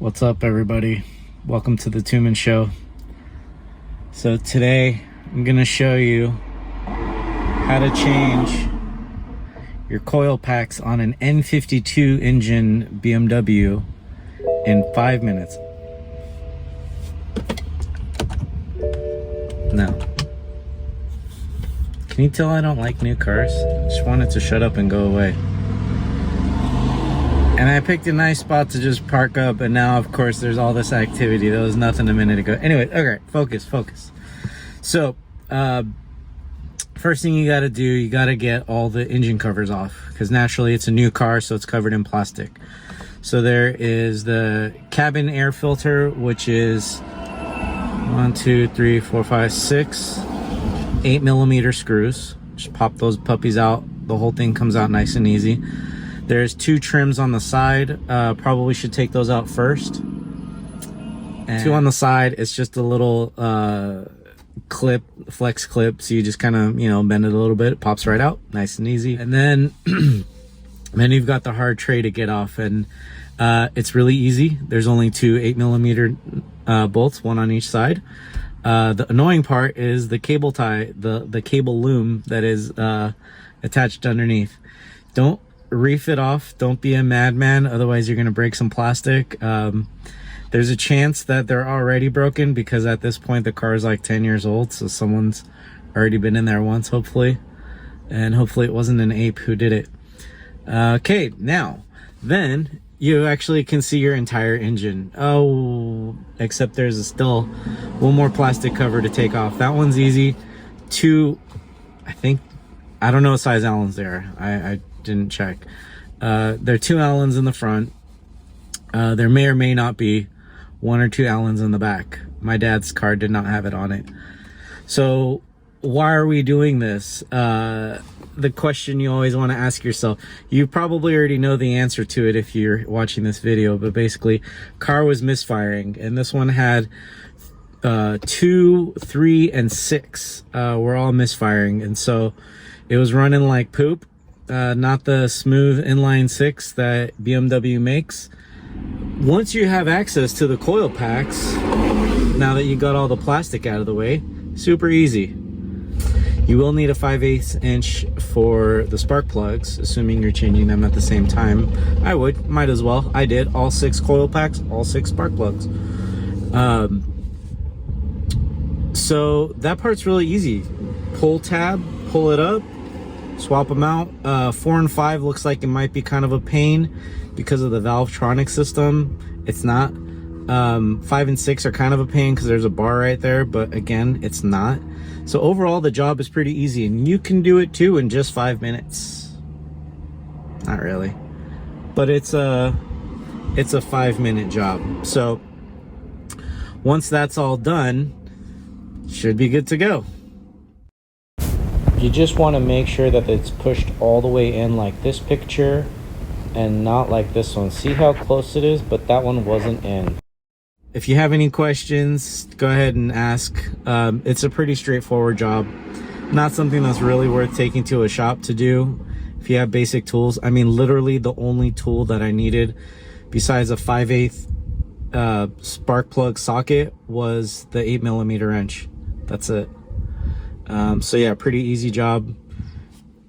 What's up, everybody? Welcome to the Two-Man Show. So today I'm gonna show you how to change your coil packs on an N52 engine BMW in 5 minutes. Now, can you tell I don't like new cars? I just want it to shut up and go away. And I picked a nice spot to just park up, and now of course there's all this activity. There was nothing a minute ago. Anyway, okay, focus. So, first thing you gotta do, you gotta get all the engine covers off, because naturally it's a new car, so it's covered in plastic. So there is the cabin air filter, which is 1, 2, 3, 4, 5, 6 8mm screws. Just pop those puppies out. The whole thing comes out nice and easy. There's 2 trims on the side. Probably should take those out first. And 2 on the side, it's just a little clip, flex clip. So you just kind of, bend it a little bit. It pops right out, nice and easy. And then, then you've got the hard tray to get off. And it's really easy. There's only 2 8mm bolts, one on each side. The annoying part is the cable tie, the cable loom that is attached underneath. Don't reef it off. Don't be a madman, otherwise you're gonna break some plastic. There's a chance that they're already broken, because at this point the car is like 10 years old, so someone's already been in there once, hopefully, and hopefully it wasn't an ape who did it. Okay, now then you actually can see your entire engine. Oh, except there's still one more plastic cover to take off. That one's easy. 2, I don't know what size Allens they are. I didn't check. There are 2 Allens in the front. There may or may not be 1 or 2 Allens in the back. My dad's car did not have it on it. So why are we doing this? The question you always want to ask yourself. You probably already know the answer to it if you're watching this video, but basically car was misfiring, and this one had 2, 3, and 6 were all misfiring, and so it was running like poop. Not the smooth inline 6 that BMW makes. Once you have access to the coil packs, now that you got all the plastic out of the way, super easy. You will need a 5/8 inch for the spark plugs, assuming you're changing them at the same time. I might as well. I did all 6 coil packs, all 6 spark plugs. So that part's really easy. Pull tab, pull it up, swap them out. 4 and 5 looks like it might be kind of a pain because of the Valvetronic system. It's not. 5 and 6 are kind of a pain because there's a bar right there, but again, it's not. So overall, the job is pretty easy, and you can do it too in just 5 minutes. Not really, but it's a 5-minute job. So once that's all done, should be good to go. You just want to make sure that it's pushed all the way in like this picture and not like this one. See how close it is, but that one wasn't in. If you have any questions, go ahead and ask. It's a pretty straightforward job. Not something that's really worth taking to a shop to do. If you have basic tools, I mean, literally the only tool that I needed besides a 5/8 spark plug socket was the 8mm wrench. That's it. So yeah, pretty easy job.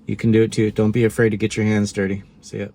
You can do it too. Don't be afraid to get your hands dirty. See ya.